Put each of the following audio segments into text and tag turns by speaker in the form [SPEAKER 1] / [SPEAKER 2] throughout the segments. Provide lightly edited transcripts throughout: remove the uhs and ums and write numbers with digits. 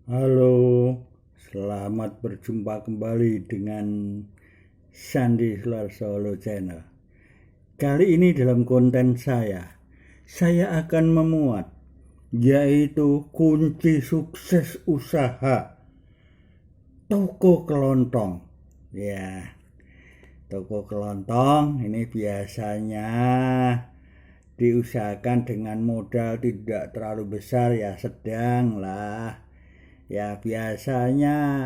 [SPEAKER 1] Halo, selamat berjumpa kembali dengan Sandi Solo Channel. Kali ini dalam konten saya akan memuat yaitu kunci sukses usaha toko kelontong. Ya, toko kelontong ini biasanya diusahakan dengan modal tidak terlalu besar, ya sedang lah. Ya biasanya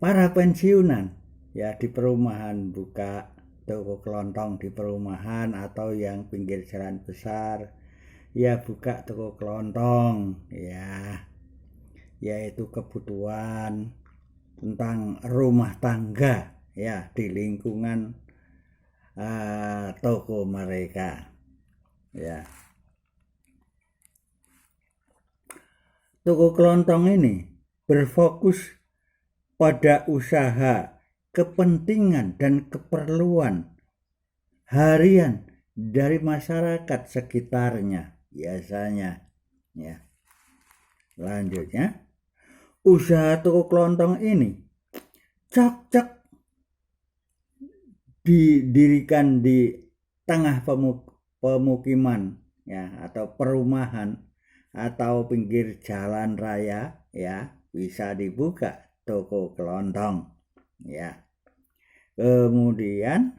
[SPEAKER 1] para pensiunan ya di perumahan buka toko kelontong di perumahan, atau yang pinggir jalan besar ya buka toko kelontong, ya yaitu kebutuhan tentang rumah tangga ya di lingkungan toko mereka. Ya, toko kelontong ini berfokus pada usaha, kepentingan dan keperluan harian dari masyarakat sekitarnya biasanya. Ya, lanjutnya, usaha toko kelontong ini cocok didirikan di tengah pemukiman ya, atau perumahan atau pinggir jalan raya, ya bisa dibuka toko kelontong. Ya, kemudian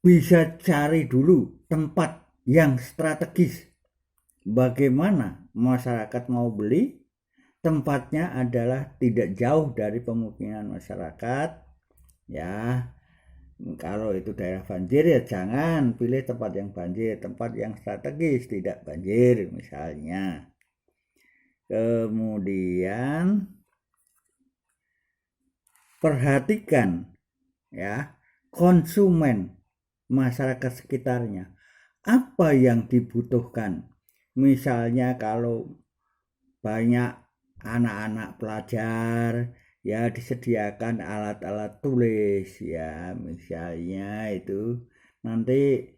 [SPEAKER 1] bisa cari dulu tempat yang strategis. Bagaimana masyarakat mau beli? Tempatnya adalah tidak jauh dari pemukiman masyarakat. Ya, kalau itu daerah banjir ya jangan pilih tempat yang banjir, tempat yang strategis tidak banjir misalnya. Kemudian perhatikan ya konsumen masyarakat sekitarnya, apa yang dibutuhkan. Misalnya kalau banyak anak-anak pelajar ya disediakan alat-alat tulis, ya misalnya itu nanti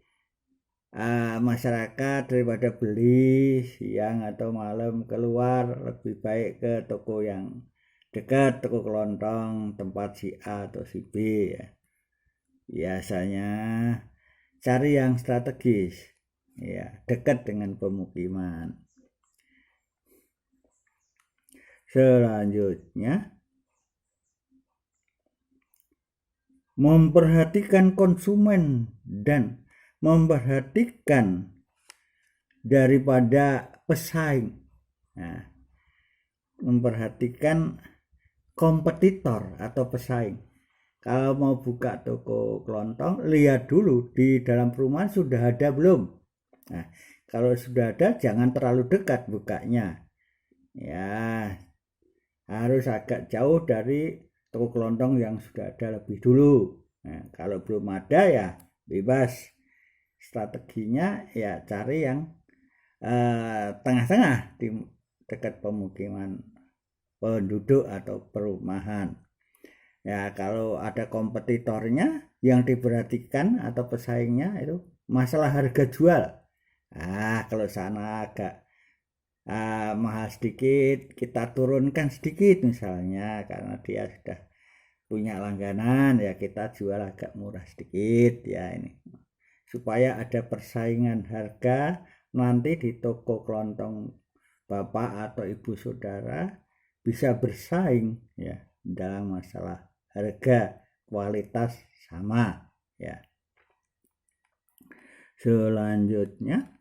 [SPEAKER 1] masyarakat daripada beli siang atau malam keluar lebih baik ke toko yang dekat, toko kelontong tempat si A atau si B. Ya biasanya cari yang strategis ya dekat dengan pemukiman. Selanjutnya, memperhatikan konsumen dan memperhatikan daripada pesaing. Nah, memperhatikan kompetitor atau pesaing. Kalau mau buka toko kelontong, lihat dulu di dalam perumahan sudah ada belum. Nah, kalau sudah ada jangan terlalu dekat bukanya. Ya, harus agak jauh dari toko kelontong yang sudah ada lebih dulu. Nah, kalau belum ada ya bebas. Strateginya ya cari yang tengah-tengah di dekat pemukiman penduduk atau perumahan. Ya kalau ada kompetitornya yang diperhatikan atau pesaingnya itu masalah harga jual. Kalau sana agak mahal sedikit, kita turunkan sedikit misalnya karena dia sudah punya langganan, ya kita jual agak murah sedikit ya ini. Supaya ada persaingan harga nanti di toko kelontong bapak atau ibu saudara bisa bersaing ya dalam masalah harga, kualitas sama ya. Selanjutnya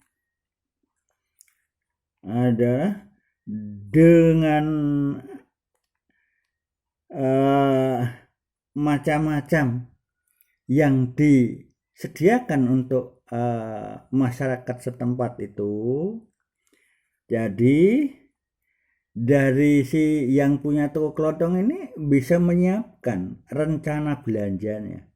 [SPEAKER 1] adalah dengan macam-macam yang disediakan untuk masyarakat setempat itu. Jadi dari si yang punya toko kelontong ini bisa menyiapkan rencana belanjanya.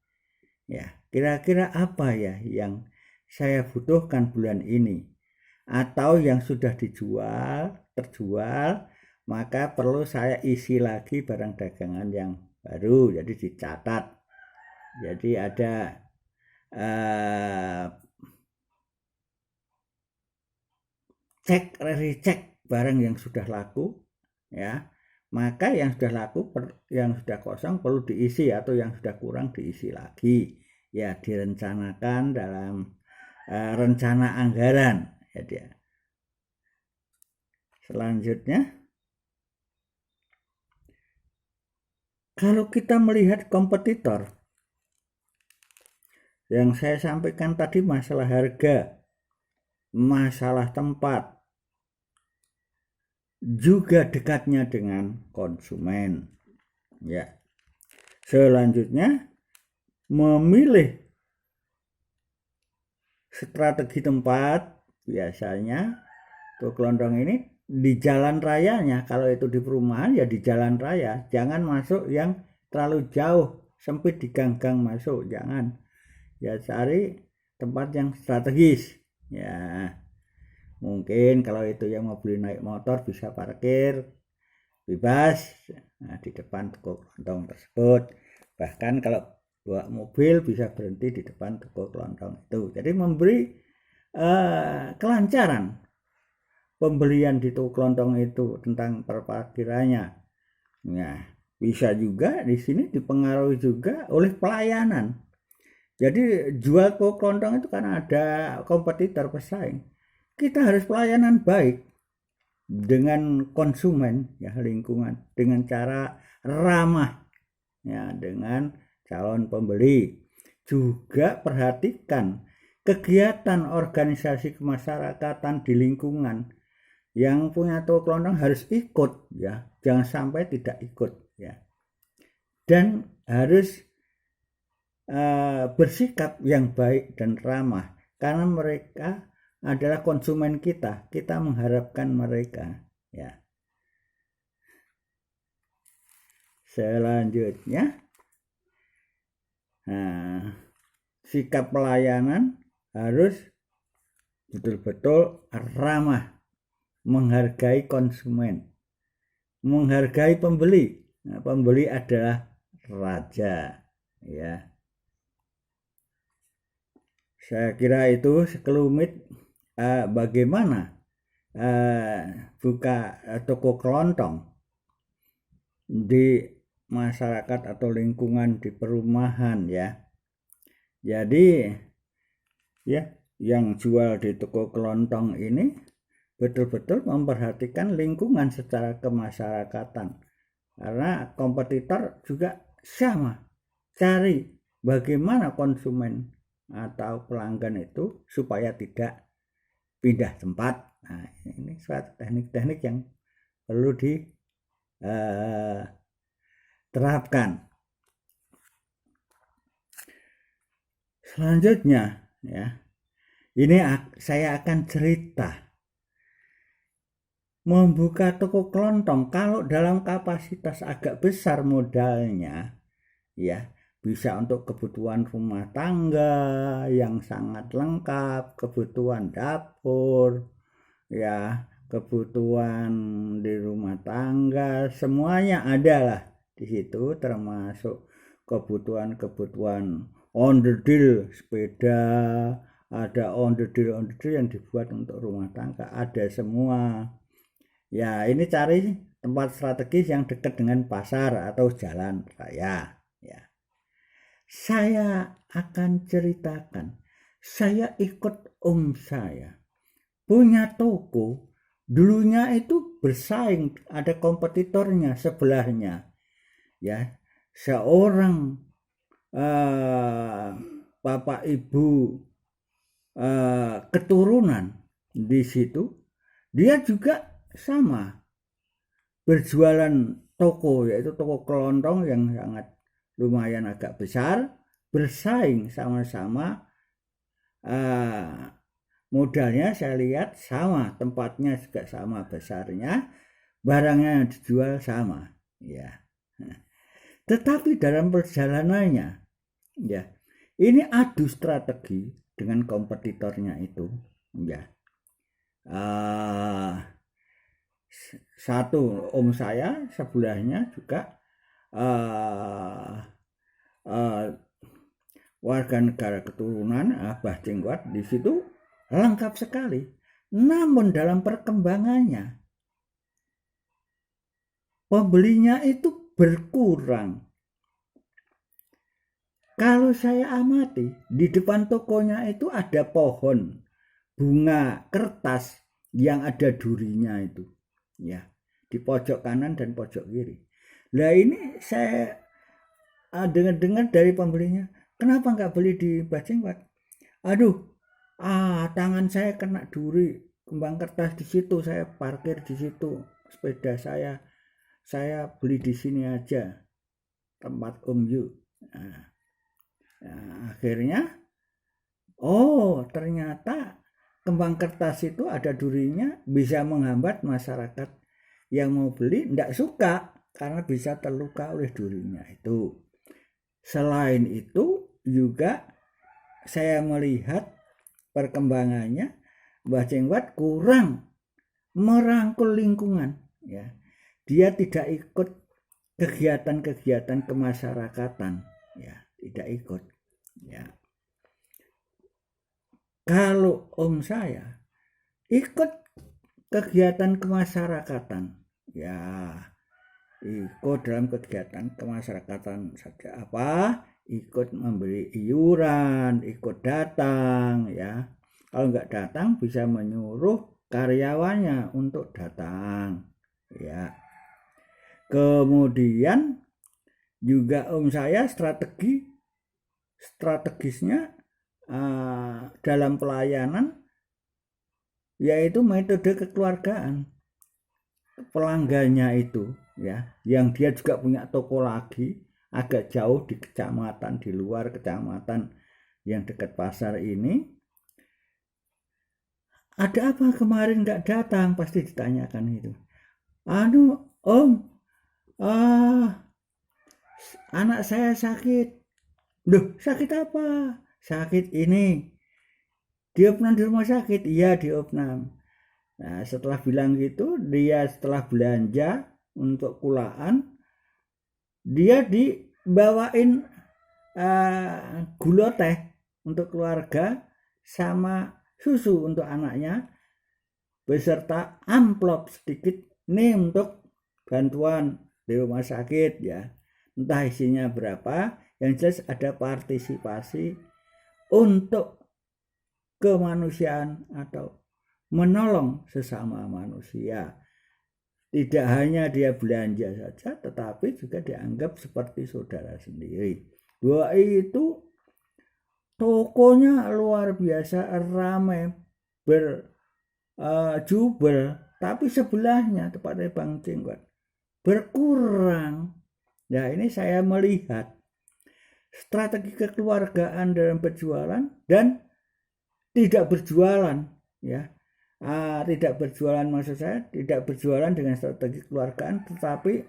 [SPEAKER 1] Ya, kira-kira apa ya yang saya butuhkan bulan ini, atau yang sudah terjual, maka perlu saya isi lagi barang dagangan yang baru, jadi dicatat. Jadi ada cek recheck barang yang sudah laku, ya. Maka yang sudah laku, yang sudah kosong perlu diisi, atau yang sudah kurang diisi lagi. Ya, direncanakan dalam rencana anggaran. Ya. Selanjutnya, kalau kita melihat kompetitor, yang saya sampaikan tadi masalah harga, masalah tempat, juga dekatnya dengan konsumen. Ya. Selanjutnya, memilih strategi tempat, biasanya toko kelontong ini di jalan rayanya. Kalau itu di perumahan ya di jalan raya, jangan masuk yang terlalu jauh, sempit di gang-gang masuk, jangan. Ya cari tempat yang strategis. Ya, mungkin kalau itu yang mau beli naik motor bisa parkir bebas di depan toko kelontong tersebut. Bahkan kalau bawa mobil bisa berhenti di depan toko kelontong itu. Jadi memberi kelancaran pembelian di toko kelontong itu tentang perparkirannya. Nah, bisa juga di sini dipengaruhi juga oleh pelayanan. Jadi jual toko kelontong itu karena ada kompetitor pesaing. Kita harus pelayanan baik dengan konsumen, ya, lingkungan, dengan cara ramah, ya, dengan calon pembeli. Juga perhatikan kegiatan organisasi kemasyarakatan di lingkungan. Yang punya toko kelontong harus ikut, ya, jangan sampai tidak ikut, ya. Dan harus bersikap yang baik dan ramah, karena mereka adalah konsumen kita mengharapkan mereka, ya. Selanjutnya, sikap pelayanan harus betul-betul ramah, menghargai konsumen, menghargai pembeli. Nah, pembeli adalah raja, ya. Saya kira itu sekelumit bagaimana buka toko kelontong di masyarakat atau lingkungan di perumahan, ya. Jadi ya, yang jual di toko kelontong ini betul-betul memperhatikan lingkungan secara kemasyarakatan, karena kompetitor juga sama, cari bagaimana konsumen atau pelanggan itu supaya tidak pindah tempat. Nah, ini suatu teknik-teknik yang perlu diterapkan. Selanjutnya, ya, ini saya akan cerita membuka toko kelontong kalau dalam kapasitas agak besar modalnya, ya, bisa untuk kebutuhan rumah tangga yang sangat lengkap, kebutuhan dapur, ya, kebutuhan di rumah tangga, semuanya ada lah di situ, termasuk kebutuhan onderdil sepeda, ada onderdil yang dibuat untuk rumah tangga, ada semua. Ya, ini cari tempat strategis yang dekat dengan pasar atau jalan raya, ya. Saya akan ceritakan, saya ikut om saya punya toko, dulunya itu bersaing, ada kompetitornya sebelahnya, ya, seorang bapak ibu keturunan di situ, dia juga sama berjualan toko, yaitu toko kelontong yang sangat lumayan agak besar, bersaing sama-sama. Modalnya saya lihat sama, tempatnya juga sama besarnya, barangnya yang dijual sama, ya. Tetapi dalam perjalanannya, ya, ini adu strategi dengan kompetitornya itu, ya. Satu om saya sebelahnya juga warga negara keturunan Abah Jenggot, di situ lengkap sekali. Namun dalam perkembangannya pembelinya itu berkurang. Kalau saya amati, di depan tokonya itu ada pohon bunga kertas yang ada durinya itu, ya, di pojok kanan dan pojok kiri. Nah ini saya dengar dari pembelinya, kenapa nggak beli di Bajengwat? Aduh, tangan saya kena duri, kembang kertas di situ, saya parkir di situ, sepeda saya beli di sini aja, tempat Om Yu. Akhirnya, ternyata kembang kertas itu ada durinya, bisa menghambat masyarakat yang mau beli, tidak suka karena bisa terluka oleh durinya itu. Selain itu juga saya melihat perkembangannya Bajengwat kurang merangkul lingkungan, ya. Dia tidak ikut kegiatan-kegiatan kemasyarakatan, ya, tidak ikut, ya. Kalau Om saya ikut kegiatan kemasyarakatan, ya, ikut dalam kegiatan kemasyarakatan saja, ikut memberi iuran, ikut datang, ya. Kalau nggak datang bisa menyuruh karyawannya untuk datang, ya. Kemudian juga Om saya strategisnya dalam pelayanan yaitu metode kekeluargaan. Pelanggannya itu, ya, yang dia juga punya toko lagi agak jauh di kecamatan, di luar kecamatan yang dekat pasar ini. Ada apa kemarin nggak datang? Pasti ditanyakan itu. Om, anak saya sakit. Loh, sakit apa? Sakit ini. Diopnam di rumah sakit? Iya, diopnam. Nah, setelah bilang gitu, dia setelah belanja untuk kulaan, dia dibawain gula teh untuk keluarga sama susu untuk anaknya beserta amplop sedikit nih untuk bantuan di rumah sakit, ya. Entah isinya berapa, yang jelas ada partisipasi untuk kemanusiaan atau menolong sesama manusia. Tidak hanya dia belanja saja, tetapi juga dianggap seperti saudara sendiri. Bahwa itu tokonya luar biasa ramai, berjubel, tapi sebelahnya tepatnya Bang Jenggot berkurang. Nah, ini saya melihat strategi kekeluargaan dalam berjualan dan tidak berjualan, ya. Tidak berjualan, maksud saya tidak berjualan dengan strategi kekeluargaan, tetapi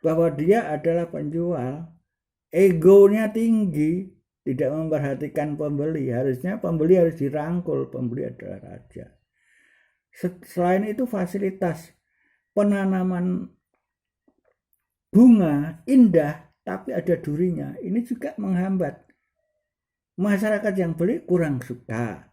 [SPEAKER 1] bahwa dia adalah penjual, egonya tinggi, tidak memperhatikan pembeli. Harusnya pembeli harus dirangkul, pembeli adalah raja. Selain itu fasilitas penanaman bunga indah tapi ada durinya, ini juga menghambat. Masyarakat yang beli kurang suka.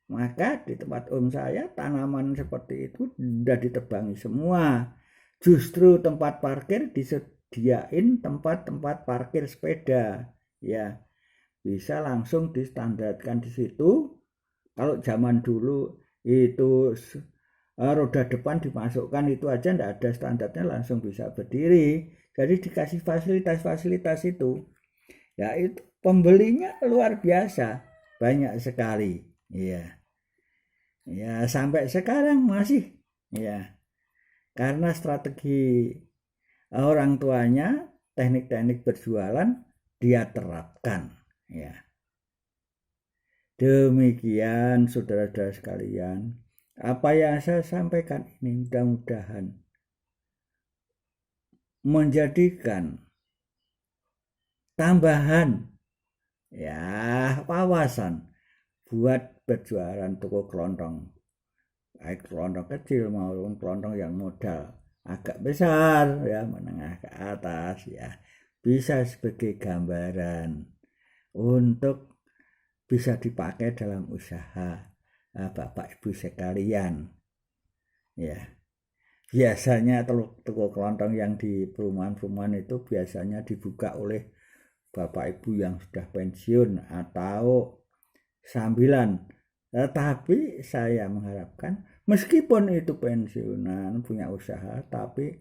[SPEAKER 1] Maka di tempat Om saya tanaman seperti itu sudah ditebangi semua. Justru tempat parkir disediain tempat-tempat parkir sepeda, ya. Bisa langsung distandarkan di situ. Kalau zaman dulu itu roda depan dimasukkan itu aja tidak ada standarnya, langsung bisa berdiri. Jadi dikasih fasilitas-fasilitas itu. Ya itu pembelinya luar biasa, banyak sekali. Iya. Ya, sampai sekarang masih, ya. Karena strategi orang tuanya, teknik-teknik berjualan dia terapkan, ya. Demikian saudara-saudara sekalian, apa yang saya sampaikan ini mudah-mudahan menjadikan tambahan, ya, wawasan buat berjualan toko kelontong, baik kelontong kecil maupun kelontong yang modal agak besar, ya, menengah ke atas, ya, bisa sebagai gambaran untuk bisa dipakai dalam usaha Bapak Ibu sekalian, ya. biasanya toko kelontong yang di perumahan-perumahan itu biasanya dibuka oleh bapak ibu yang sudah pensiun atau sambilan. Tetapi saya mengharapkan meskipun itu pensiunan punya usaha tapi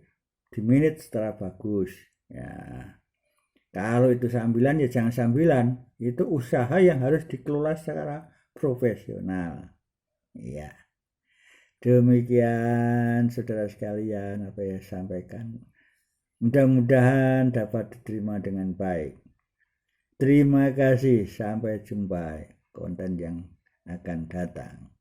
[SPEAKER 1] di manage secara bagus ya. Kalau itu sambilan ya jangan sambilan, itu usaha yang harus dikelola secara profesional. Iya. Demikian saudara sekalian apa yang saya sampaikan. Mudah-mudahan dapat diterima dengan baik. Terima kasih, sampai jumpa konten yang akan datang.